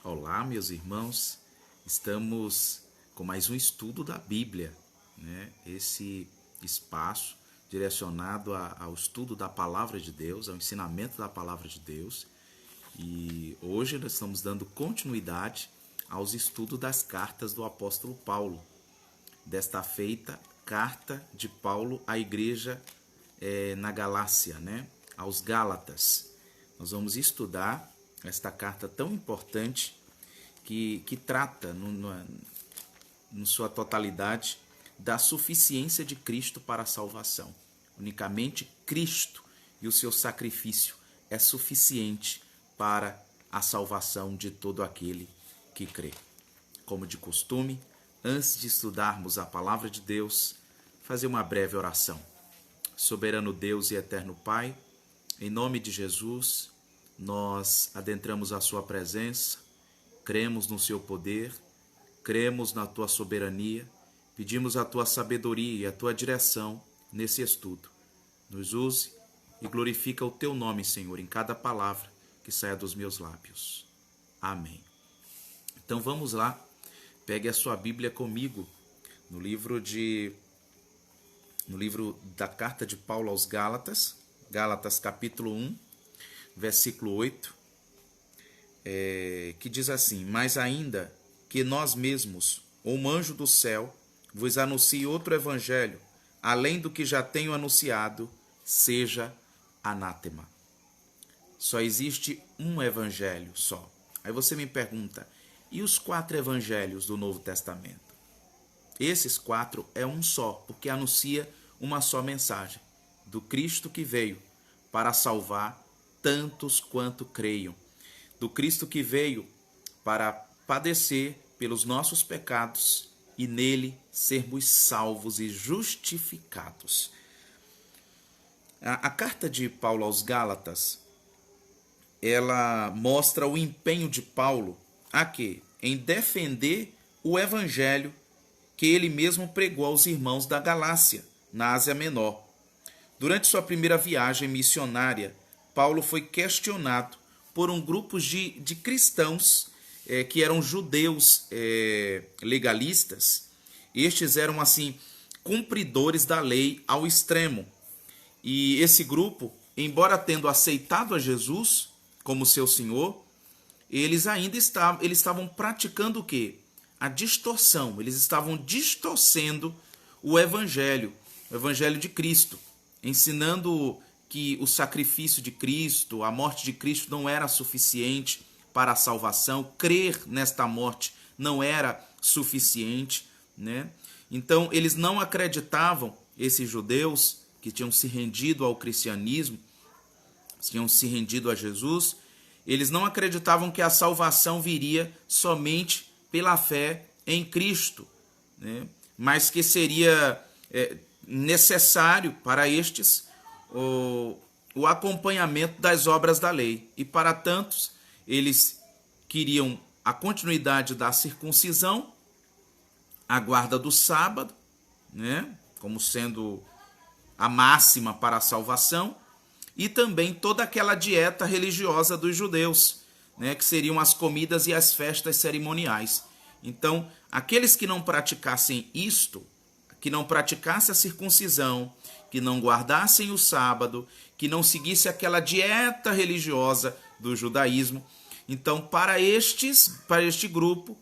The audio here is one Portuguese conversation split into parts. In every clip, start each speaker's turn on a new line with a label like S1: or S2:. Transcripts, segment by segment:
S1: Olá, meus irmãos. Estamos com mais um estudo da Bíblia, né? Esse espaço direcionado ao estudo da Palavra de Deus, ao ensinamento da Palavra de Deus. E hoje nós estamos dando continuidade aos estudos das cartas do apóstolo Paulo. Desta feita, carta de Paulo à igreja na Galácia, né? Aos Gálatas. Nós vamos estudar esta carta tão importante que trata, na sua totalidade, da suficiência de Cristo para a salvação. Unicamente Cristo e o seu sacrifício é suficiente para a salvação de todo aquele que crê. Como de costume, antes de estudarmos a palavra de Deus, fazer uma breve oração. Soberano Deus e eterno Pai, em nome de Jesus, nós adentramos a sua presença, cremos no seu poder, cremos na tua soberania, pedimos a tua sabedoria e a tua direção nesse estudo. Nos use e glorifica o teu nome, Senhor, em cada palavra que saia dos meus lábios. Amém. Então vamos lá, pegue a sua Bíblia comigo no livro da carta de Paulo aos Gálatas, Gálatas capítulo 1, versículo 8, que diz assim: mas ainda que nós mesmos, ou um anjo do céu, vos anuncie outro evangelho, além do que já tenho anunciado, seja anátema. Só existe um evangelho só. Aí você me pergunta, e os 4 evangelhos do Novo Testamento? Esses 4 é um só, porque anuncia uma só mensagem, do Cristo que veio para salvar tantos quanto creiam, do Cristo que veio para padecer pelos nossos pecados e nele sermos salvos e justificados. A carta de Paulo aos Gálatas, ela mostra o empenho de Paulo a quê? Em defender o evangelho que ele mesmo pregou aos irmãos da Galácia, na Ásia Menor. Durante sua primeira viagem missionária, Paulo foi questionado por um grupo de cristãos que eram judeus legalistas. Estes eram, assim, cumpridores da lei ao extremo. E esse grupo, embora tendo aceitado a Jesus como seu Senhor, eles estavam praticando o quê? A distorção. Eles estavam distorcendo o Evangelho de Cristo, ensinando que o sacrifício de Cristo, a morte de Cristo não era suficiente para a salvação, crer nesta morte não era suficiente, né? Então, eles não acreditavam, esses judeus que tinham se rendido ao cristianismo, tinham se rendido a Jesus, eles não acreditavam que a salvação viria somente pela fé em Cristo, né? Mas que seria necessário para estes o acompanhamento das obras da lei. E para tantos, eles queriam a continuidade da circuncisão, a guarda do sábado, né, como sendo a máxima para a salvação, e também toda aquela dieta religiosa dos judeus, né, que seriam as comidas e as festas cerimoniais. Então, aqueles que não praticassem isto, que não praticassem a circuncisão, que não guardassem o sábado, que não seguissem aquela dieta religiosa do judaísmo, então para este grupo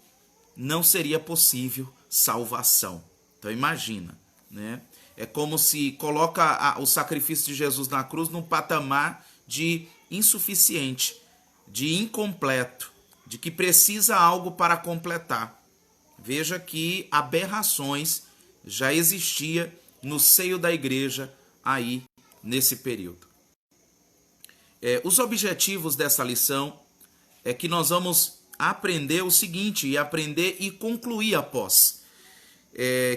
S1: não seria possível salvação. Então imagina, né? É como se coloca o sacrifício de Jesus na cruz num patamar de insuficiente, de incompleto, de que precisa algo para completar. Veja que aberrações já existia no seio da igreja aí nesse período. Os objetivos dessa lição é que nós vamos aprender o seguinte, e aprender e concluir após,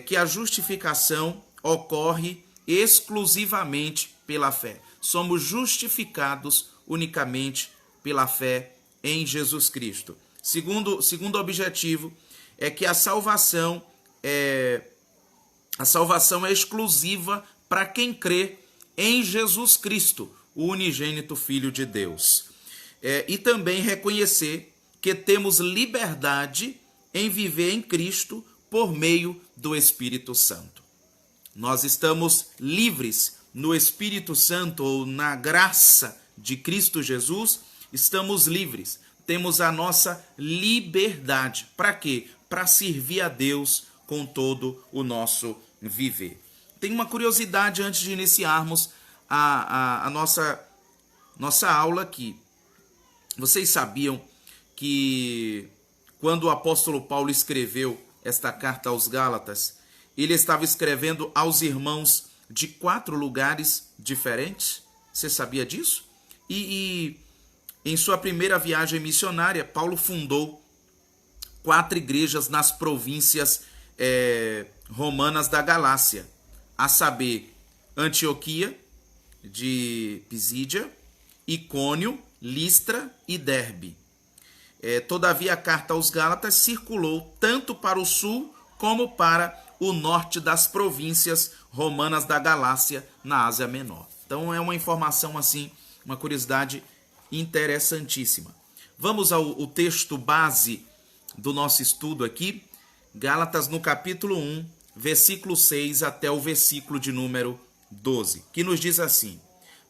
S1: que a justificação ocorre exclusivamente pela fé. Somos justificados unicamente pela fé em Jesus Cristo. Segundo objetivo é que a salvação é exclusiva para quem crê em Jesus Cristo, o unigênito Filho de Deus. E também reconhecer que temos liberdade em viver em Cristo por meio do Espírito Santo. Nós estamos livres no Espírito Santo ou na graça de Cristo Jesus, estamos livres. Temos a nossa liberdade. Para quê? Para servir a Deus com todo o nosso viver. Tem uma curiosidade antes de iniciarmos a nossa aula aqui. Vocês sabiam que quando o apóstolo Paulo escreveu esta carta aos Gálatas, ele estava escrevendo aos irmãos de 4 lugares diferentes? Você sabia disso? E em sua primeira viagem missionária, Paulo fundou 4 igrejas nas províncias romanas da Galácia, a saber, Antioquia, de Pisídia, Icônio, Listra e Derbe. Todavia, a carta aos Gálatas circulou tanto para o sul como para o norte das províncias romanas da Galácia, na Ásia Menor. Então, é uma informação assim, uma curiosidade interessantíssima. Vamos ao texto base do nosso estudo aqui, Gálatas no capítulo 1, versículo 6 até o versículo de número 12, que nos diz assim: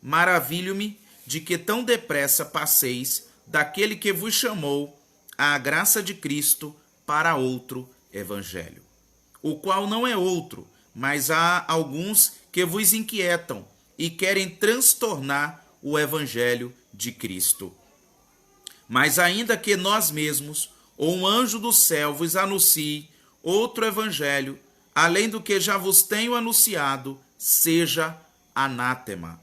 S1: Maravilho-me de que tão depressa passeis daquele que vos chamou à graça de Cristo para outro evangelho, o qual não é outro, mas há alguns que vos inquietam e querem transtornar o evangelho de Cristo. Mas ainda que nós mesmos, ou um anjo do céu vos anuncie outro evangelho, além do que já vos tenho anunciado, seja anátema.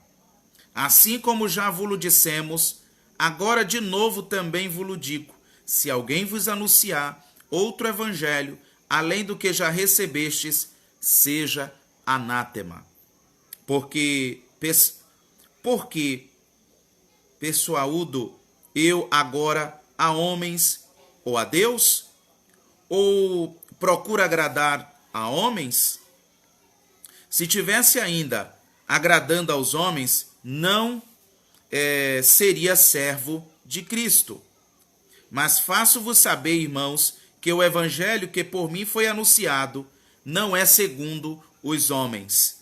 S1: Assim como já vos dissemos, agora de novo também vos digo, se alguém vos anunciar outro evangelho, além do que já recebestes, seja anátema. Porque persuado eu agora a homens ou a Deus? Ou procuro agradar a homens? Se tivesse ainda agradando aos homens, não seria servo de Cristo. Mas faço-vos saber, irmãos, que o evangelho que por mim foi anunciado não é segundo os homens,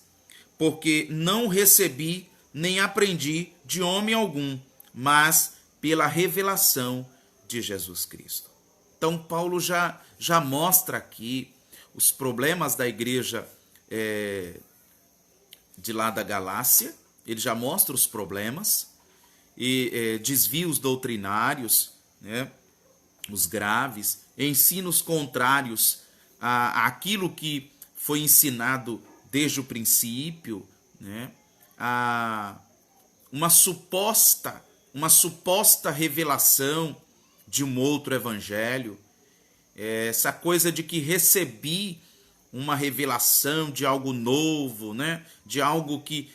S1: porque não recebi nem aprendi de homem algum, mas pela revelação de Jesus Cristo. Então, Paulo já mostra aqui os problemas da igreja de lá da Galácia. Ele já mostra os problemas e desvios doutrinários, né, os graves, ensinos contrários àquilo que foi ensinado desde o princípio, né, uma suposta revelação de um outro evangelho, essa coisa de que recebi uma revelação de algo novo, né, de algo que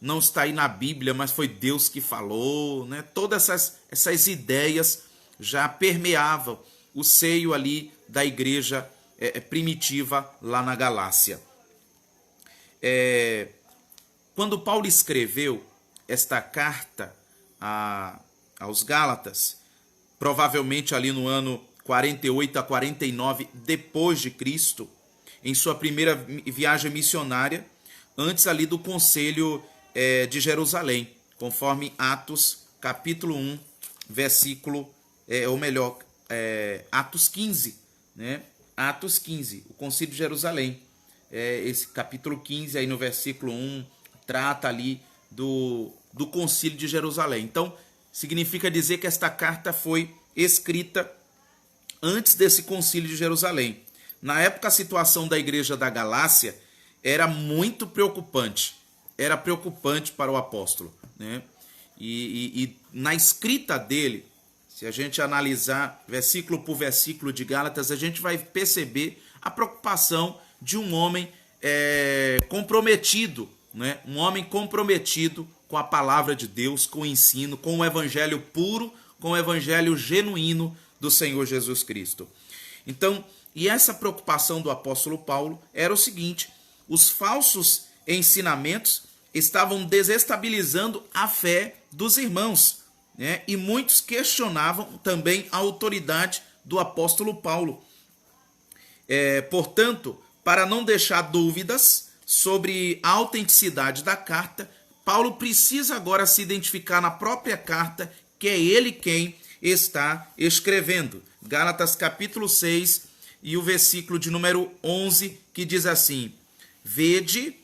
S1: não está aí na Bíblia, mas foi Deus que falou, né? Todas essas ideias já permeavam o seio ali da igreja primitiva lá na Galácia. Quando Paulo escreveu esta carta aos Gálatas, provavelmente ali no ano 48 a 49 depois de Cristo, em sua primeira viagem missionária, antes ali do Conselho de Jerusalém, conforme Atos capítulo 1, versículo, Atos 15, né? Atos 15, o Concílio de Jerusalém. Esse capítulo 15, aí no versículo 1, trata ali do Concílio de Jerusalém. Então, significa dizer que esta carta foi escrita antes desse Concílio de Jerusalém. Na época, a situação da igreja da Galácia era muito preocupante. Era preocupante para o apóstolo, né? E na escrita dele, se a gente analisar versículo por versículo de Gálatas, a gente vai perceber a preocupação de um homem comprometido, né? Um homem comprometido com a palavra de Deus, com o ensino, com o evangelho puro, com o evangelho genuíno do Senhor Jesus Cristo. Então, e essa preocupação do apóstolo Paulo era o seguinte: os falsos ensinamentos estavam desestabilizando a fé dos irmãos, né? E muitos questionavam também a autoridade do apóstolo Paulo. Portanto, para não deixar dúvidas sobre a autenticidade da carta, Paulo precisa agora se identificar na própria carta que é ele quem está escrevendo. Gálatas capítulo 6 e o versículo de número 11, que diz assim: Vede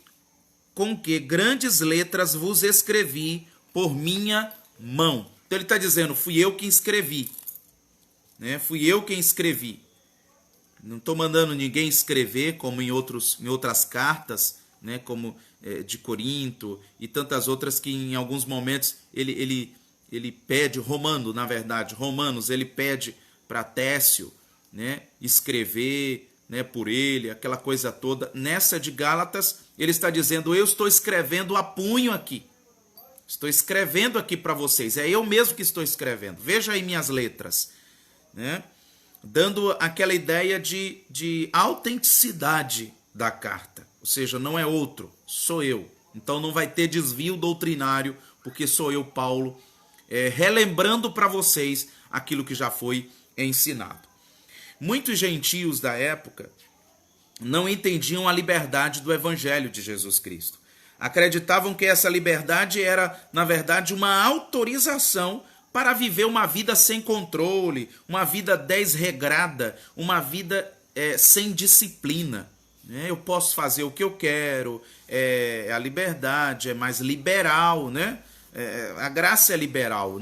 S1: com que grandes letras vos escrevi por minha mão. Então ele está dizendo, fui eu quem escrevi. Né? Fui eu quem escrevi. Não estou mandando ninguém escrever, como em outras cartas, né? Como de Corinto e tantas outras que em alguns momentos ele pede, Romanos, ele pede para Técio, né? Escrever, né? Por ele, aquela coisa toda. Nessa de Gálatas, ele está dizendo, eu estou escrevendo a punho aqui. Estou escrevendo aqui para vocês, é eu mesmo que estou escrevendo. Veja aí minhas letras, né? Dando aquela ideia de autenticidade da carta. Ou seja, não é outro, sou eu. Então não vai ter desvio doutrinário, porque sou eu, Paulo, relembrando para vocês aquilo que já foi ensinado. Muitos gentios da época não entendiam a liberdade do evangelho de Jesus Cristo. Acreditavam que essa liberdade era, na verdade, uma autorização para viver uma vida sem controle, uma vida desregrada, uma vida sem disciplina. Eu posso fazer o que eu quero, a liberdade é mais liberal, né? A graça é liberal.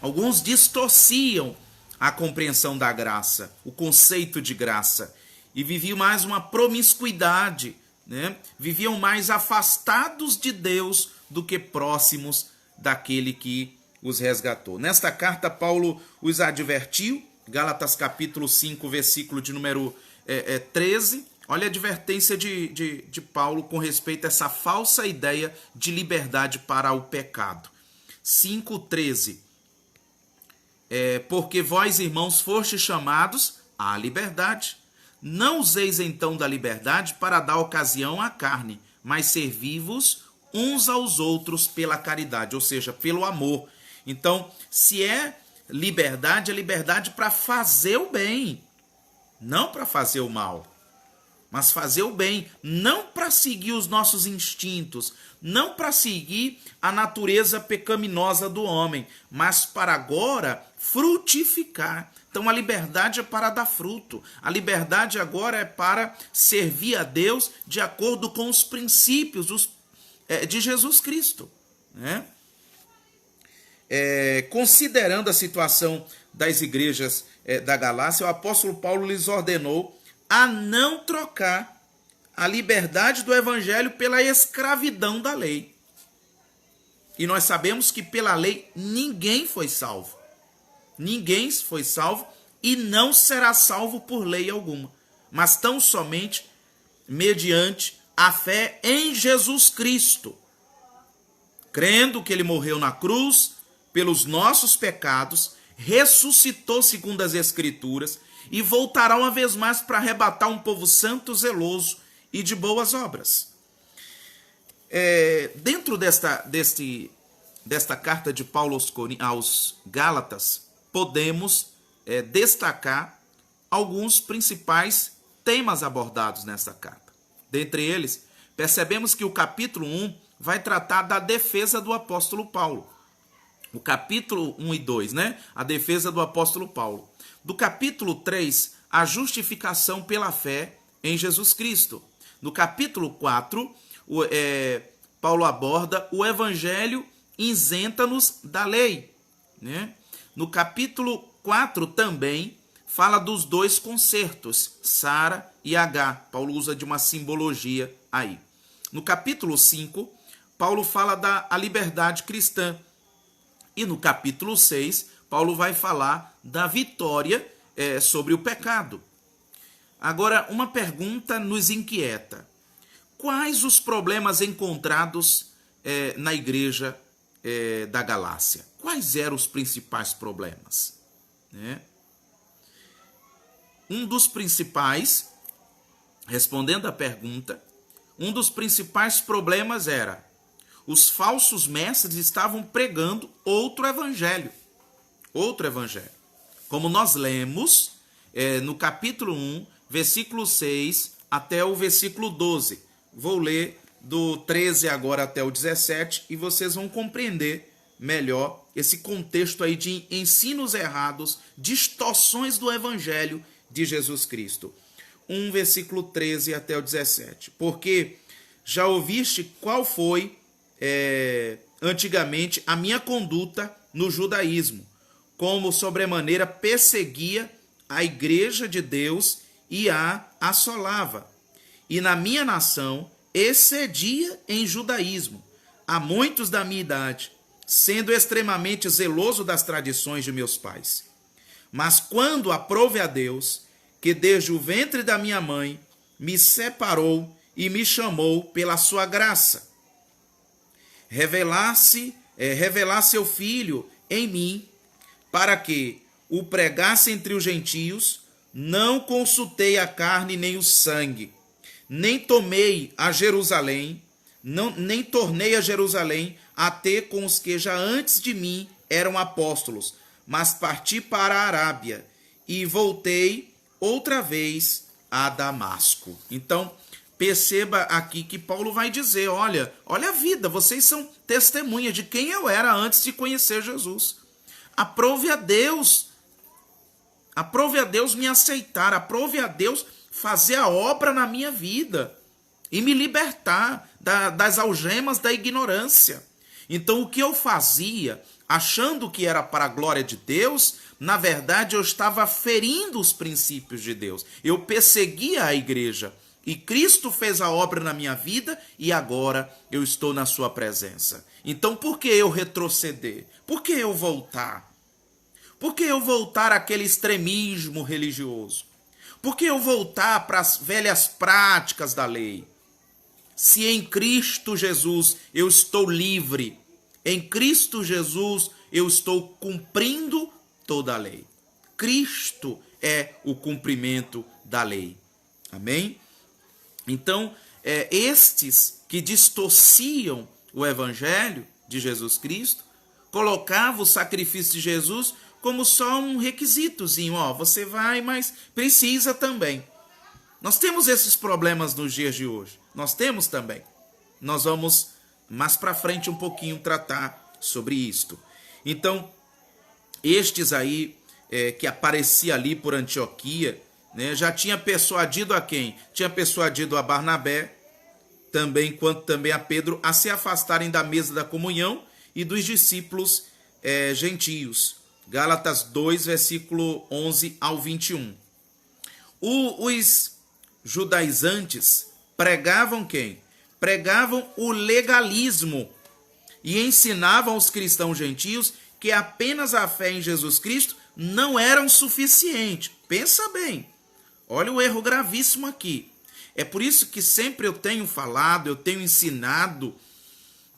S1: Alguns distorciam a compreensão da graça, o conceito de graça, e viviam mais uma promiscuidade, né? Viviam mais afastados de Deus do que próximos daquele que os resgatou. Nesta carta, Paulo os advertiu, Gálatas capítulo 5, versículo de número 13. Olha a advertência de Paulo com respeito a essa falsa ideia de liberdade para o pecado. 5:13. Porque vós, irmãos, fostes chamados à liberdade. Não useis então da liberdade para dar ocasião à carne, mas servi-vos uns aos outros pela caridade, ou seja, pelo amor. Então, se é liberdade para fazer o bem, não para fazer o mal, mas fazer o bem, não para seguir os nossos instintos, não para seguir a natureza pecaminosa do homem, mas para agora frutificar. Então a liberdade é para dar fruto, a liberdade agora é para servir a Deus de acordo com os princípios de Jesus Cristo, né? Considerando a situação das igrejas da Galácia, o apóstolo Paulo lhes ordenou a não trocar a liberdade do evangelho pela escravidão da lei. E nós sabemos que pela lei ninguém foi salvo. Ninguém foi salvo e não será salvo por lei alguma, mas tão somente mediante a fé em Jesus Cristo, crendo que ele morreu na cruz pelos nossos pecados, ressuscitou segundo as Escrituras e voltará uma vez mais para arrebatar um povo santo, zeloso e de boas obras. Dentro desta carta de Paulo aos Gálatas, podemos destacar alguns principais temas abordados nesta carta. Dentre eles, percebemos que o capítulo 1 vai tratar da defesa do apóstolo Paulo. O capítulo 1 e 2, né? A defesa do apóstolo Paulo. Do capítulo 3, a justificação pela fé em Jesus Cristo. No capítulo 4, Paulo aborda o evangelho isenta-nos da lei, né? No capítulo 4 também fala dos dois concertos, Sara e Agar. Paulo usa de uma simbologia aí. No capítulo 5, Paulo fala da liberdade cristã. E no capítulo 6, Paulo vai falar da vitória sobre o pecado. Agora, uma pergunta nos inquieta. Quais os problemas encontrados na igreja da Galácia? Quais eram os principais problemas? Um dos principais, respondendo à pergunta, um dos principais problemas era os falsos mestres estavam pregando outro evangelho. Outro evangelho. Como nós lemos no capítulo 1, versículo 6 até o versículo 12. Vou ler do 13 agora até o 17 e vocês vão compreender melhor esse contexto aí de ensinos errados, distorções do evangelho de Jesus Cristo. 1 versículo 13 até o 17. Porque já ouviste qual foi antigamente a minha conduta no judaísmo, como sobremaneira perseguia a igreja de Deus e a assolava. E na minha nação excedia em judaísmo a muitos da minha idade, sendo extremamente zeloso das tradições de meus pais. Mas quando aprove a Deus, que desde o ventre da minha mãe me separou e me chamou pela sua graça, revelar seu Filho em mim, para que o pregasse entre os gentios, não consultei a carne nem o sangue, nem tomei a Jerusalém, nem tornei a Jerusalém a ter com os que já antes de mim eram apóstolos, mas parti para a Arábia e voltei outra vez a Damasco. Então, perceba aqui que Paulo vai dizer, olha a vida, vocês são testemunha de quem eu era antes de conhecer Jesus. Aprove a Deus me aceitar, aprove a Deus fazer a obra na minha vida e me libertar das algemas da ignorância. Então, o que eu fazia, achando que era para a glória de Deus, na verdade eu estava ferindo os princípios de Deus. Eu perseguia a igreja. E Cristo fez a obra na minha vida e agora eu estou na sua presença. Então, por que eu retroceder? Por que eu voltar? Por que eu voltar àquele extremismo religioso? Por que eu voltar para as velhas práticas da lei? Se em Cristo Jesus eu estou livre, em Cristo Jesus eu estou cumprindo toda a lei. Cristo é o cumprimento da lei. Amém? Então, estes que distorciam o evangelho de Jesus Cristo, colocavam o sacrifício de Jesus como só um requisitozinho. Você vai, mas precisa também. Nós temos esses problemas nos dias de hoje. Nós temos também. Nós vamos mais para frente um pouquinho tratar sobre isto. Então, estes aí que aparecia ali por Antioquia, né, já tinha persuadido a quem? Tinha persuadido a Barnabé, quanto também a Pedro, a se afastarem da mesa da comunhão e dos discípulos gentios. Gálatas 2, versículo 11 ao 21. Os judaizantes pregavam quem? Pregavam o legalismo e ensinavam aos cristãos gentios que apenas a fé em Jesus Cristo não era suficiente. Pensa bem. Olha o erro gravíssimo aqui. É por isso que sempre eu tenho falado, eu tenho ensinado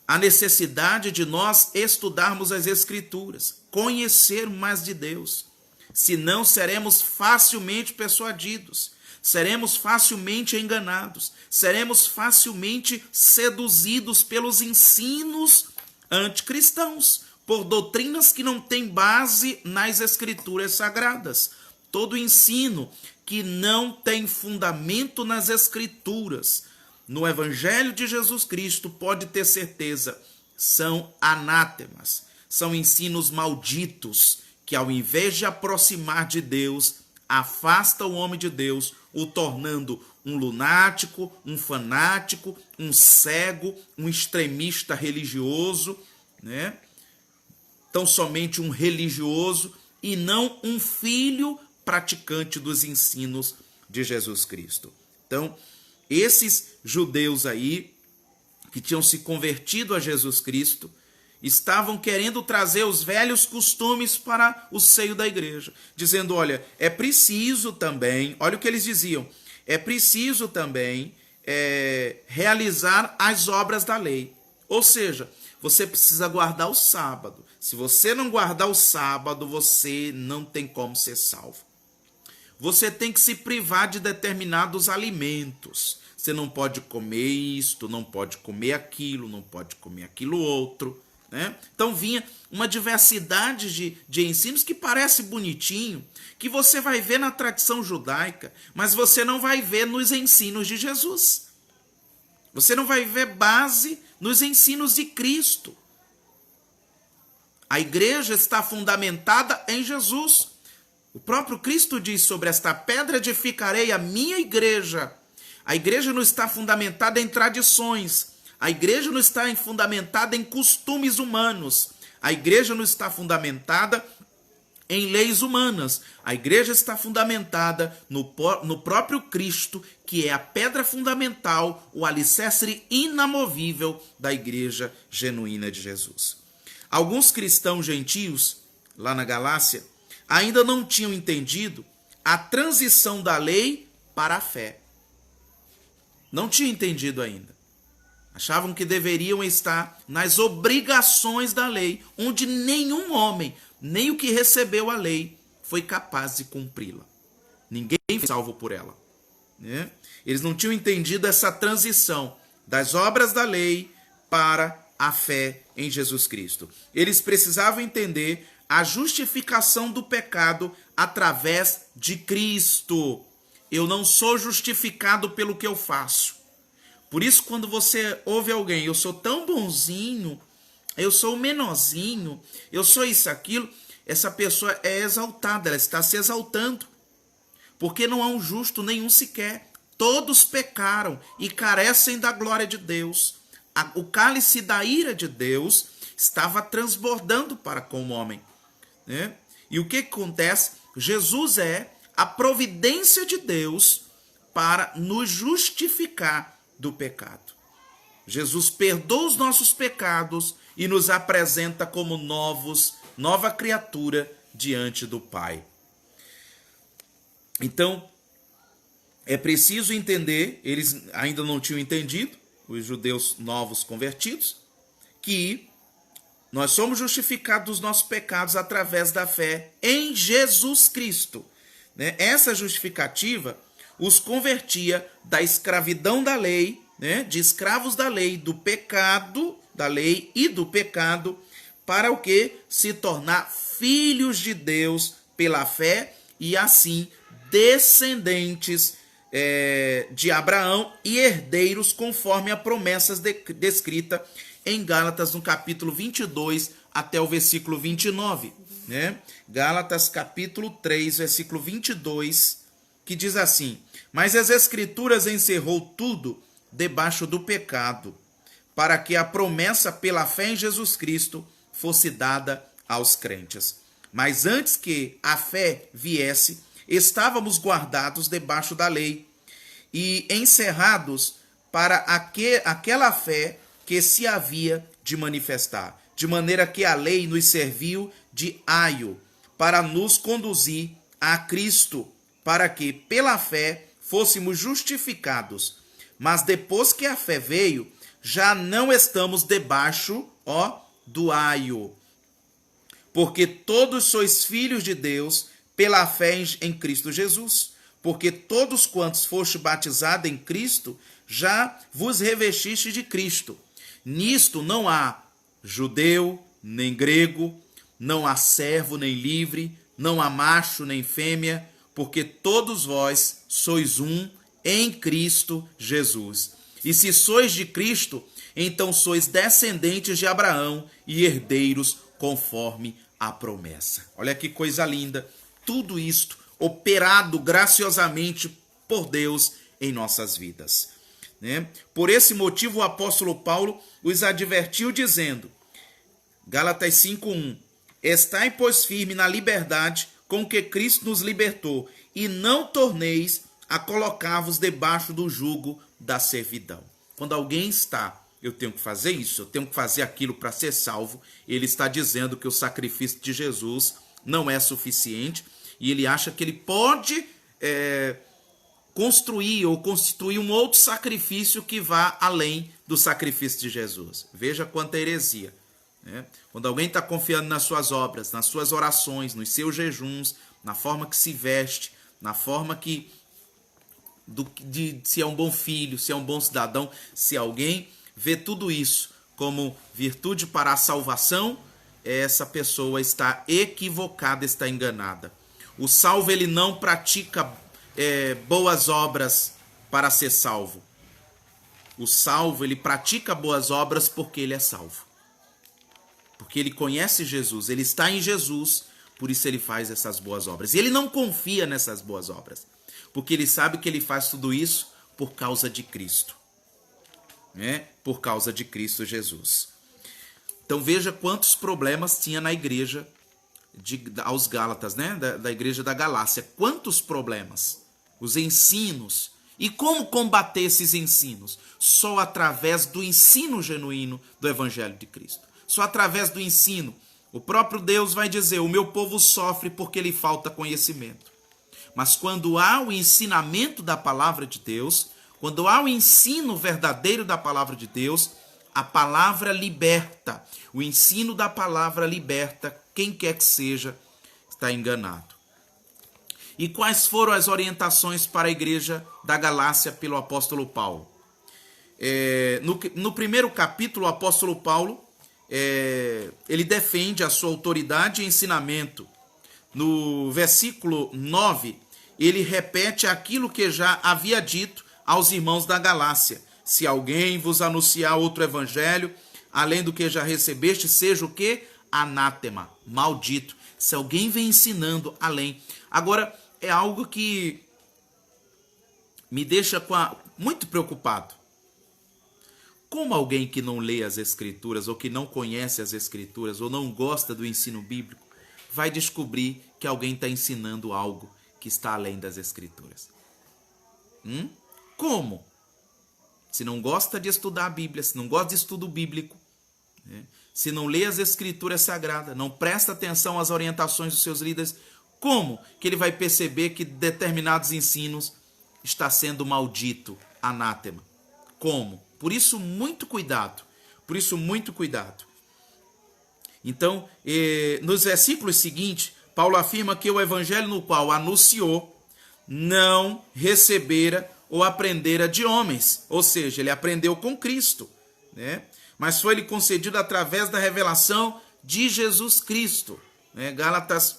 S1: a necessidade de nós estudarmos as Escrituras, conhecer mais de Deus. Senão seremos facilmente persuadidos, seremos facilmente enganados, seremos facilmente seduzidos pelos ensinos anticristãos, por doutrinas que não têm base nas Escrituras sagradas. Todo ensino que não tem fundamento nas Escrituras, no Evangelho de Jesus Cristo, pode ter certeza, são anátemas, são ensinos malditos, que ao invés de aproximar de Deus, afasta o homem de Deus, o tornando um lunático, um fanático, um cego, um extremista religioso, né? Tão somente um religioso e não um filho praticante dos ensinos de Jesus Cristo. Então, esses judeus aí, que tinham se convertido a Jesus Cristo, estavam querendo trazer os velhos costumes para o seio da igreja, dizendo, olha, é preciso também, olha o que eles diziam, é preciso também realizar as obras da lei. Ou seja, você precisa guardar o sábado. Se você não guardar o sábado, você não tem como ser salvo. você tem que se privar de determinados alimentos. Você não pode comer isto, não pode comer aquilo, não pode comer aquilo outro. Né? Então vinha uma diversidade de ensinos que parece bonitinho, que você vai ver na tradição judaica, mas você não vai ver nos ensinos de Jesus. Você não vai ver base nos ensinos de Cristo. A igreja está fundamentada em Jesus. O próprio Cristo diz: sobre esta pedra edificarei a minha igreja. A igreja não está fundamentada em tradições. A igreja não está fundamentada em costumes humanos. A igreja não está fundamentada em leis humanas. A igreja está fundamentada no próprio Cristo, que é a pedra fundamental, o alicerce inamovível da igreja genuína de Jesus. Alguns cristãos gentios, lá na Galácia, ainda não tinham entendido a transição da lei para a fé. Não tinham entendido ainda. Achavam que deveriam estar nas obrigações da lei, onde nenhum homem, nem o que recebeu a lei, foi capaz de cumpri-la. Ninguém foi salvo por ela. Né? Eles não tinham entendido essa transição das obras da lei para a fé em Jesus Cristo. Eles precisavam entender a justificação do pecado através de Cristo. Eu não sou justificado pelo que eu faço. Por isso, quando você ouve alguém: eu sou tão bonzinho, eu sou o menorzinho, eu sou isso, aquilo, essa pessoa é exaltada, ela está se exaltando. Porque não há um justo nenhum sequer. Todos pecaram e carecem da glória de Deus. O cálice da ira de Deus estava transbordando para com o homem. Né? E o que acontece? Jesus é a providência de Deus para nos justificar do pecado. Jesus perdoa os nossos pecados e nos apresenta como nova criatura diante do Pai. Então, é preciso entender, eles ainda não tinham entendido, os judeus novos convertidos, que nós somos justificados dos nossos pecados através da fé em Jesus Cristo. Né? Essa justificativa os convertia da escravidão da lei, né? De escravos da lei, do pecado, da lei e do pecado, para o que? Se tornar filhos de Deus pela fé e assim descendentes de Abraão e herdeiros conforme a promessa descrita em Gálatas no capítulo 22 até o versículo 29. Né? Gálatas capítulo 3, versículo 22, que diz assim: mas as Escrituras encerrou tudo debaixo do pecado, para que a promessa pela fé em Jesus Cristo fosse dada aos crentes. Mas antes que a fé viesse, estávamos guardados debaixo da lei e encerrados para aquela fé que se havia de manifestar, de maneira que a lei nos serviu de aio para nos conduzir a Cristo, para que pela fé fôssemos justificados. Mas depois que a fé veio, já não estamos debaixo, do aio. Porque todos sois filhos de Deus pela fé em Cristo Jesus. Porque todos quantos foste batizados em Cristo, já vos revestiste de Cristo. Nisto não há judeu, nem grego, não há servo, nem livre, não há macho, nem fêmea, porque todos vós sois um em Cristo Jesus. E se sois de Cristo, então sois descendentes de Abraão e herdeiros conforme a promessa. Olha que coisa linda. Tudo isto operado graciosamente por Deus em nossas vidas. Né? Por esse motivo, o apóstolo Paulo os advertiu dizendo, Gálatas 5:1, estai, pois, firme na liberdade com que Cristo nos libertou, e não torneis a colocar-vos debaixo do jugo da servidão. Quando alguém está, eu tenho que fazer isso, eu tenho que fazer aquilo para ser salvo, ele está dizendo que o sacrifício de Jesus não é suficiente, e ele acha que ele pode construir ou constituir um outro sacrifício que vá além do sacrifício de Jesus. Veja quanta heresia. Né? Quando alguém está confiando nas suas obras, nas suas orações, nos seus jejuns, na forma que se veste, na forma de se é um bom filho, se é um bom cidadão. Se alguém vê tudo isso como virtude para a salvação, essa pessoa está equivocada, está enganada. O salvo, ele não pratica boas obras para ser salvo. O salvo, ele pratica boas obras porque ele é salvo. Porque ele conhece Jesus, ele está em Jesus, por isso ele faz essas boas obras. E ele não confia nessas boas obras, porque ele sabe que ele faz tudo isso por causa de Cristo. Por causa de Cristo Jesus. Então veja quantos problemas tinha na igreja aos Gálatas, da igreja da Galácia. Quantos problemas. Os ensinos. E como combater esses ensinos? Só através do ensino genuíno do Evangelho de Cristo. Só através do ensino. O próprio Deus vai dizer: o meu povo sofre porque lhe falta conhecimento. Mas quando há o ensinamento da palavra de Deus, quando há o ensino verdadeiro da palavra de Deus, a palavra liberta. O ensino da palavra liberta. Quem quer que seja, está enganado. E quais foram as orientações para a igreja da Galácia pelo apóstolo Paulo? No primeiro capítulo, o apóstolo Paulo, ele defende a sua autoridade e ensinamento. No versículo 9, ele repete aquilo que já havia dito aos irmãos da Galácia: se alguém vos anunciar outro evangelho, além do que já recebeste, seja o quê? Anátema, maldito. Se alguém vem ensinando além. Agora, é algo que me deixa muito preocupado. Como alguém que não lê as Escrituras, ou que não conhece as Escrituras, ou não gosta do ensino bíblico, vai descobrir que alguém está ensinando algo que está além das Escrituras? Como? Se não gosta de estudar a Bíblia, se não gosta de estudo bíblico, se não lê as Escrituras sagradas, não presta atenção às orientações dos seus líderes, como que ele vai perceber que determinados ensinos está sendo maldito, anátema? Como? Por isso, muito cuidado. Por isso, muito cuidado. Então, nos versículos seguintes, Paulo afirma que o evangelho no qual anunciou não recebera ou aprendera de homens. Ou seja, ele aprendeu com Cristo, mas foi-lhe concedido através da revelação de Jesus Cristo. Gálatas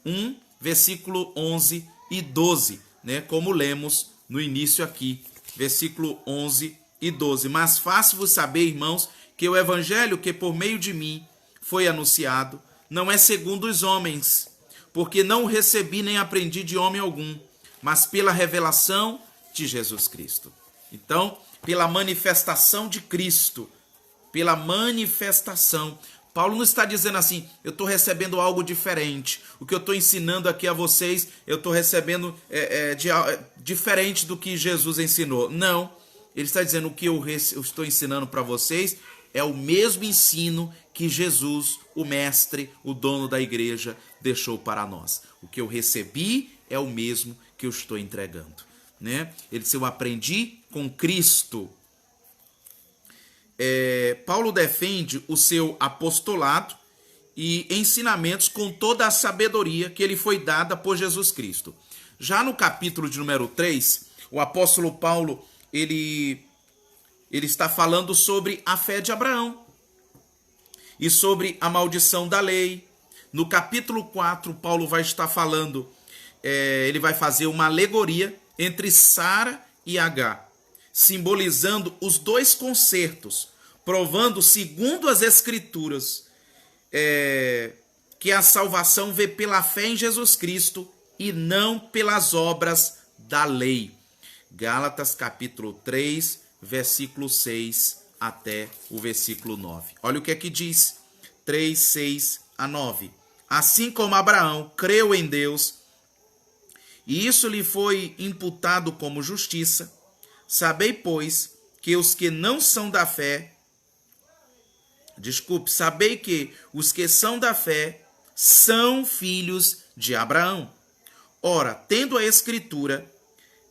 S1: 1, versículo 11 e 12, como lemos no início aqui, versículo 11 e 12. Mas faço-vos saber, irmãos, que o evangelho que por meio de mim foi anunciado não é segundo os homens, porque não o recebi nem aprendi de homem algum, mas pela revelação de Jesus Cristo. Então, pela manifestação de Cristo, pela manifestação. Paulo não está dizendo assim: eu estou recebendo algo diferente. O que eu estou ensinando aqui a vocês, eu estou recebendo diferente do que Jesus ensinou. Não. Ele está dizendo: o que eu estou ensinando para vocês é o mesmo ensino que Jesus, o mestre, o dono da igreja, deixou para nós. O que eu recebi é o mesmo que eu estou entregando. Ele disse: eu aprendi com Cristo. Paulo defende o seu apostolado e ensinamentos com toda a sabedoria que ele foi dada por Jesus Cristo. Já no capítulo de número 3, o apóstolo Paulo, ele está falando sobre a fé de Abraão e sobre a maldição da lei. No capítulo 4, Paulo vai estar falando, ele vai fazer uma alegoria entre Sara e Agar, simbolizando os dois concertos, provando, segundo as Escrituras, que a salvação vem pela fé em Jesus Cristo e não pelas obras da lei. Gálatas capítulo 3, versículo 6 até o versículo 9. Olha o que é que diz, 3, 6 a 9. Assim como Abraão creu em Deus, e isso lhe foi imputado como justiça, sabei, pois, que os que não são da fé, sabei que os que são da fé são filhos de Abraão. Ora, tendo a Escritura,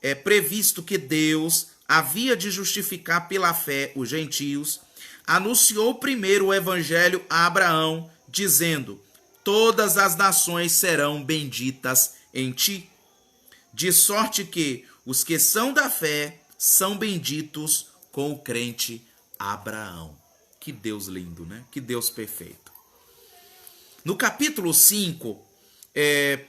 S1: é previsto que Deus havia de justificar pela fé os gentios, anunciou primeiro o evangelho a Abraão, dizendo: todas as nações serão benditas em ti. de sorte que os que são da fé são benditos com o crente Abraão. Que Deus lindo, né? Que Deus perfeito. No capítulo 5,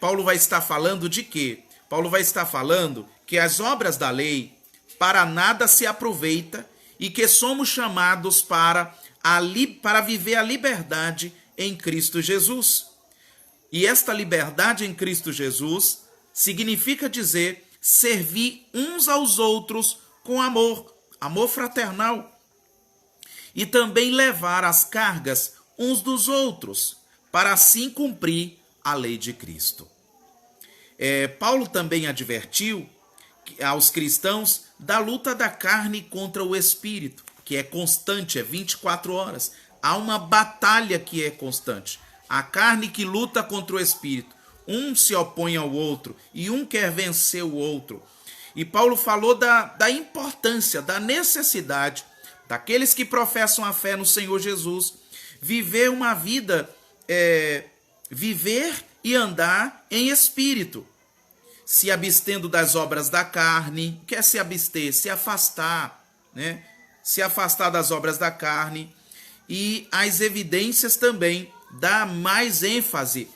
S1: Paulo vai estar falando de quê? Paulo vai estar falando que as obras da lei para nada se aproveita e que somos chamados para viver a liberdade em Cristo Jesus. E esta liberdade em Cristo Jesus significa dizer servir uns aos outros com amor, amor fraternal, e também levar as cargas uns dos outros, para assim cumprir a lei de Cristo. Paulo também advertiu aos cristãos da luta da carne contra o espírito, que é constante, é 24 horas. Há uma batalha que é constante. A carne que luta contra o espírito. Um se opõe ao outro e um quer vencer o outro. E Paulo falou da importância, da necessidade daqueles que professam a fé no Senhor Jesus viver uma vida, viver e andar em espírito, se abstendo das obras da carne. Quer se abster, se afastar, né? Se afastar das obras da carne. E as evidências também dá mais ênfase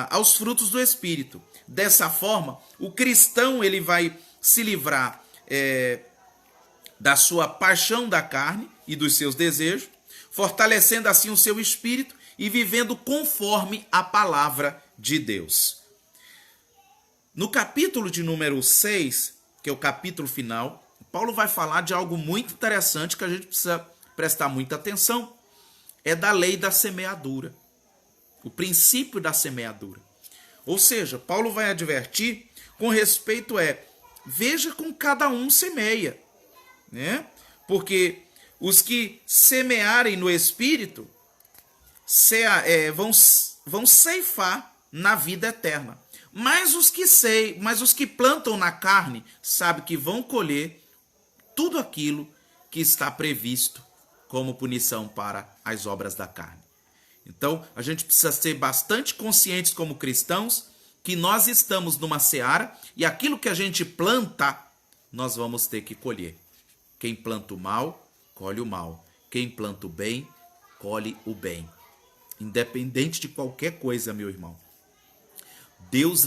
S1: aos frutos do Espírito. Dessa forma, o cristão ele vai se livrar da sua paixão da carne e dos seus desejos, fortalecendo assim o seu espírito e vivendo conforme a palavra de Deus. No capítulo de número 6, que é o capítulo final, Paulo vai falar de algo muito interessante que a gente precisa prestar muita atenção. É da lei da semeadura, o princípio da semeadura. Ou seja, Paulo vai advertir com respeito veja com cada um semeia, né? Porque os que semearem no Espírito vão ceifar na vida eterna. Mas os que plantam na carne sabem que vão colher tudo aquilo que está previsto como punição para as obras da carne. Então, a gente precisa ser bastante conscientes como cristãos que nós estamos numa seara e aquilo que a gente planta, nós vamos ter que colher. Quem planta o mal, colhe o mal. Quem planta o bem, colhe o bem. Independente de qualquer coisa, meu irmão. Deus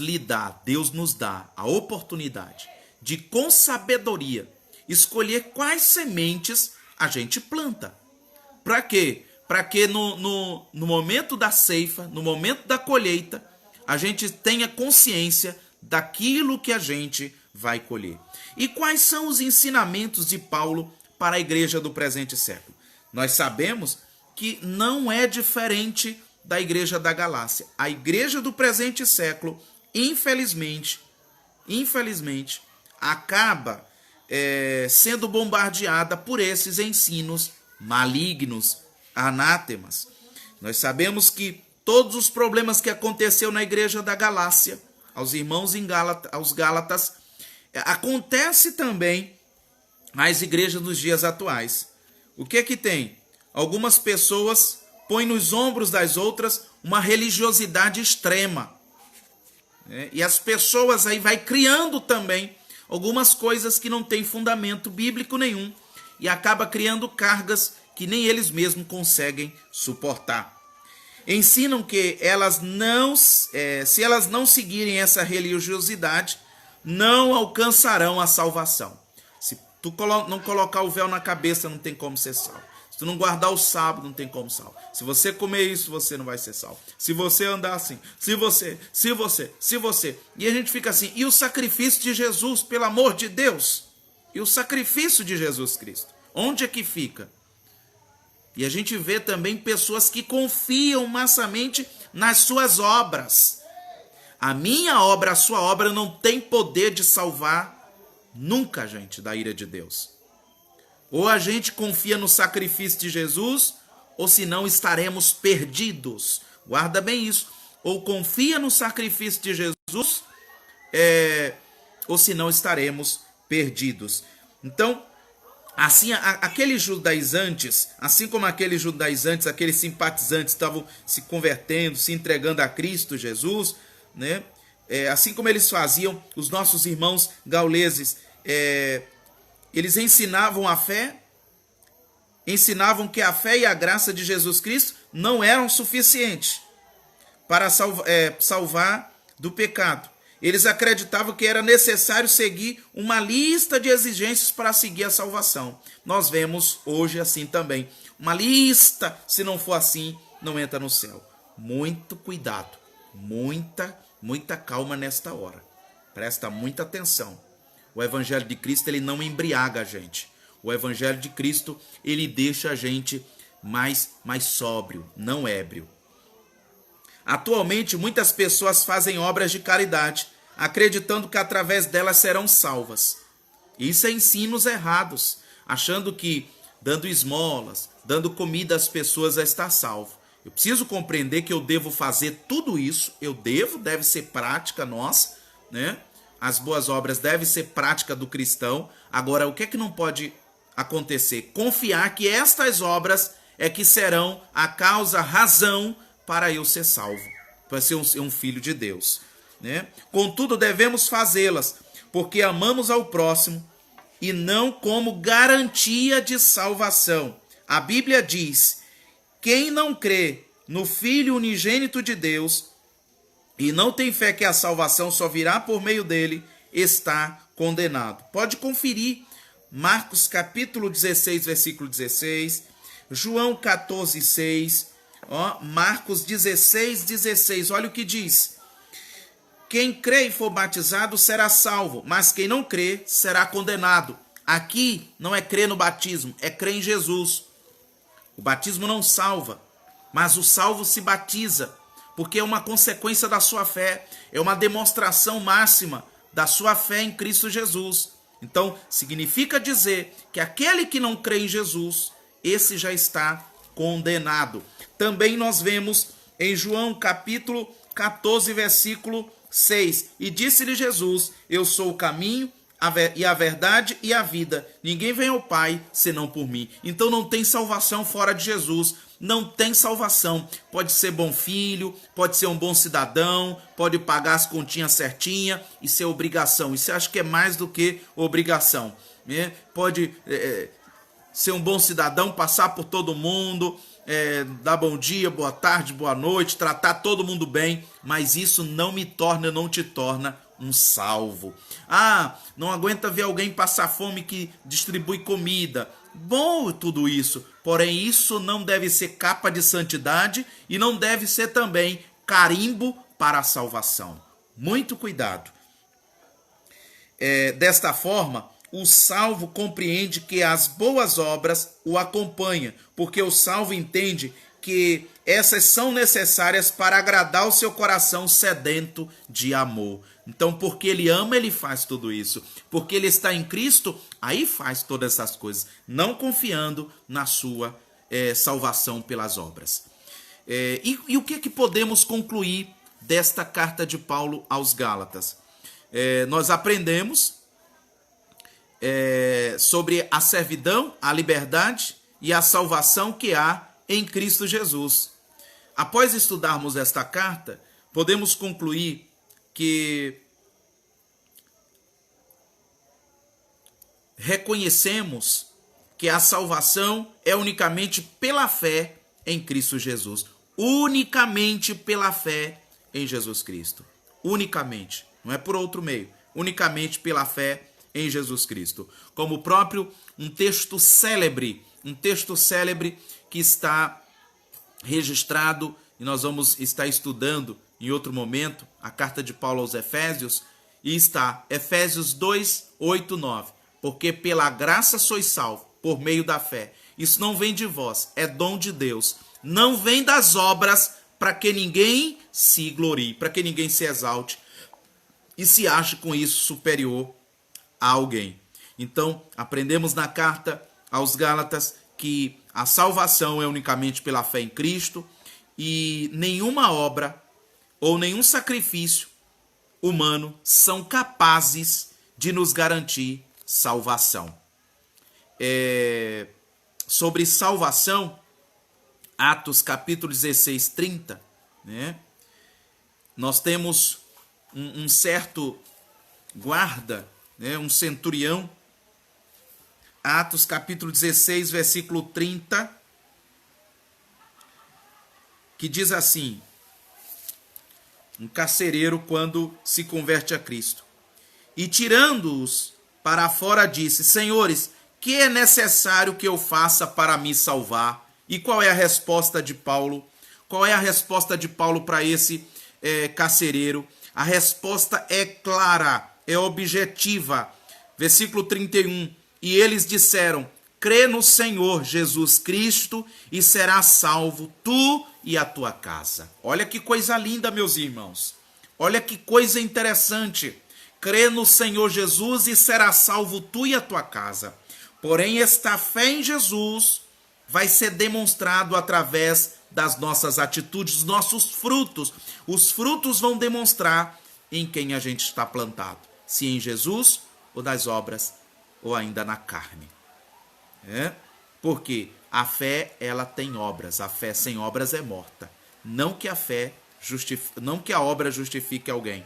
S1: nos dá a oportunidade de, com sabedoria, escolher quais sementes a gente planta. Para quê? Para que no momento da ceifa, no momento da colheita, a gente tenha consciência daquilo que a gente vai colher. E quais são os ensinamentos de Paulo para a igreja do presente século? Nós sabemos que não é diferente da igreja da Galácia. A igreja do presente século, infelizmente, acaba sendo bombardeada por esses ensinos malignos, anátemas. Nós sabemos que todos os problemas que aconteceu na igreja da Galácia, aos irmãos aos Gálatas, acontece também nas igrejas dos dias atuais. O que é que tem? Algumas pessoas põem nos ombros das outras uma religiosidade extrema. E as pessoas aí vai criando também algumas coisas que não têm fundamento bíblico nenhum e acaba criando cargas que nem eles mesmos conseguem suportar. Ensinam que se elas não seguirem essa religiosidade, não alcançarão a salvação. Se tu não colocar o véu na cabeça, não tem como ser salvo. Se tu não guardar o sábado, não tem como salvo. Se você comer isso, você não vai ser salvo. Se você andar assim, se você. E a gente fica assim, e o sacrifício de Jesus, pelo amor de Deus? E o sacrifício de Jesus Cristo? Onde é que fica? E a gente vê também pessoas que confiam massamente nas suas obras. A minha obra, a sua obra não tem poder de salvar nunca, gente, da ira de Deus. Ou a gente confia no sacrifício de Jesus, ou senão estaremos perdidos. Guarda bem isso. Ou confia no sacrifício de Jesus, ou senão estaremos perdidos. Então, assim, aqueles judaizantes, aqueles simpatizantes estavam se convertendo, se entregando a Cristo Jesus, né? assim como eles faziam, os nossos irmãos gauleses, eles ensinavam a fé, ensinavam que a fé e a graça de Jesus Cristo não eram suficientes para salvar do pecado. Eles acreditavam que era necessário seguir uma lista de exigências para seguir a salvação. Nós vemos hoje assim também. Uma lista, se não for assim, não entra no céu. Muito cuidado, muita calma nesta hora. Presta muita atenção. O Evangelho de Cristo, ele não embriaga a gente. O Evangelho de Cristo, ele deixa a gente mais sóbrio, não ébrio. Atualmente, muitas pessoas fazem obras de caridade, acreditando que através delas serão salvas. Isso é ensinos errados, achando que dando esmolas, dando comida às pessoas já está salvo. Eu preciso compreender que eu devo fazer tudo isso, deve ser prática nossa, né? As boas obras devem ser prática do cristão. Agora, o que é que não pode acontecer? Confiar que estas obras é que serão a causa, a razão para eu ser salvo, para ser um filho de Deus, né? Contudo, devemos fazê-las, porque amamos ao próximo e não como garantia de salvação. A Bíblia diz: quem não crê no Filho unigênito de Deus e não tem fé que a salvação só virá por meio dele, está condenado. Pode conferir Marcos capítulo 16, versículo 16, João 14, 6, Marcos 16, 16, olha o que diz: quem crê e for batizado será salvo, mas quem não crê será condenado. Aqui não é crer no batismo, é crer em Jesus. O batismo não salva, mas o salvo se batiza, porque é uma consequência da sua fé, é uma demonstração máxima da sua fé em Cristo Jesus. Então, significa dizer que aquele que não crê em Jesus, esse já está condenado. Também nós vemos em João capítulo 14, versículo 6. E disse-lhe Jesus: eu sou o caminho e a verdade e a vida. Ninguém vem ao Pai senão por mim. Então não tem salvação fora de Jesus. Não tem salvação. Pode ser bom filho, pode ser um bom cidadão, pode pagar as continhas certinha. Isso é obrigação. Isso eu acho que é mais do que obrigação, né? Pode ser um bom cidadão, passar por todo mundo, dar bom dia, boa tarde, boa noite, tratar todo mundo bem, mas isso não te torna um salvo. Não aguenta ver alguém passar fome que distribui comida. Bom tudo isso, porém isso não deve ser capa de santidade e não deve ser também carimbo para a salvação. Muito cuidado. Desta forma, o salvo compreende que as boas obras o acompanham, porque o salvo entende que essas são necessárias para agradar o seu coração sedento de amor. Então, porque ele ama, ele faz tudo isso. Porque ele está em Cristo, aí faz todas essas coisas, não confiando na sua salvação pelas obras. E o que é que podemos concluir desta carta de Paulo aos Gálatas? Nós aprendemos sobre a servidão, a liberdade e a salvação que há em Cristo Jesus. Após estudarmos esta carta, podemos concluir que reconhecemos que a salvação é unicamente pela fé em Cristo Jesus. Unicamente pela fé em Jesus Cristo. Unicamente. Não é por outro meio. Unicamente pela fé em Jesus Cristo. Como o próprio um texto célebre que está registrado, e nós vamos estar estudando em outro momento, a carta de Paulo aos Efésios, e está Efésios 2, 8, 9. Porque pela graça sois salvos, por meio da fé. Isso não vem de vós, é dom de Deus. Não vem das obras, para que ninguém se glorie, para que ninguém se exalte e se ache com isso superior a alguém. Então, aprendemos na carta aos Gálatas que a salvação é unicamente pela fé em Cristo e nenhuma obra ou nenhum sacrifício humano são capazes de nos garantir salvação. Sobre salvação, Atos capítulo 16, 30, né? Nós temos um certo guarda, né, um centurião. Atos capítulo 16, versículo 30, que diz assim: um carcereiro quando se converte a Cristo. E tirando-os para fora disse: Senhores, que é necessário que eu faça para me salvar? E qual é a resposta de Paulo? Qual é a resposta de Paulo para esse carcereiro? A resposta é clara, é objetiva. Versículo 31. E eles disseram: crê no Senhor Jesus Cristo e serás salvo tu e a tua casa. Olha que coisa linda, meus irmãos. Olha que coisa interessante. Crê no Senhor Jesus e serás salvo tu e a tua casa. Porém, esta fé em Jesus vai ser demonstrado através das nossas atitudes, dos nossos frutos. Os frutos vão demonstrar em quem a gente está plantado. Se em Jesus ou nas obras ou ainda na carne. Porque a fé, ela tem obras. A fé sem obras é morta. Não que a obra justifique alguém,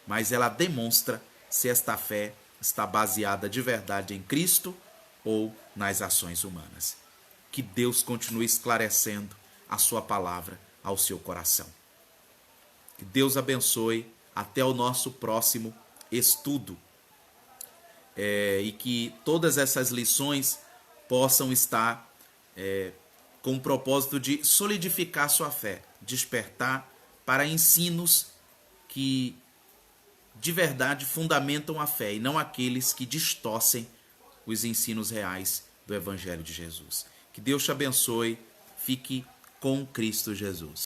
S1: mas ela demonstra se esta fé está baseada de verdade em Cristo ou nas ações humanas. Que Deus continue esclarecendo a sua palavra ao seu coração. Que Deus abençoe. Até o nosso próximo estudo. E que todas essas lições possam estar com o propósito de solidificar sua fé, despertar para ensinos que de verdade fundamentam a fé e não aqueles que distorcem os ensinos reais do Evangelho de Jesus. Que Deus te abençoe. Fique com Cristo Jesus.